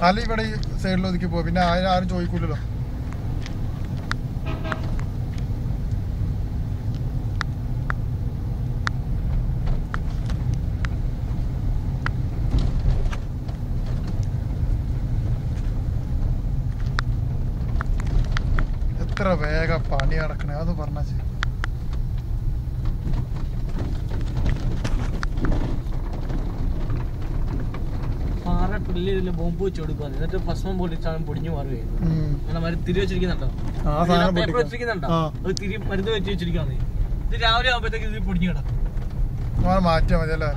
അല്ല ഇവിടെ ഈ സൈഡിൽ ഒതുക്കി പോവാ, പിന്നെ ആരും ചോദിക്കൂലല്ലോ. എത്ര വേഗം പണി നടക്കണേ അതൊന്ന് പറഞ്ഞാ. ബോംബ് വെച്ച് കൊടുക്കുക, എന്നിട്ട് ഭസ്മം പൊടിച്ചാണ് പൊടിഞ്ഞു മാറുകയായിരുന്നു. തിരി വെച്ചിരിക്കുന്നുണ്ടോ, വെച്ചിരിക്കുന്നുണ്ടോ, അത് തിരി മരുന്ന് വെച്ച് വെച്ചിരിക്കാന്ന്. ഇത് രാവിലെ ആകുമ്പോഴത്തേക്ക് ഇത് പൊടിഞ്ഞു കിടക്കും. മാറ്റിയാ മതി അല്ലേ.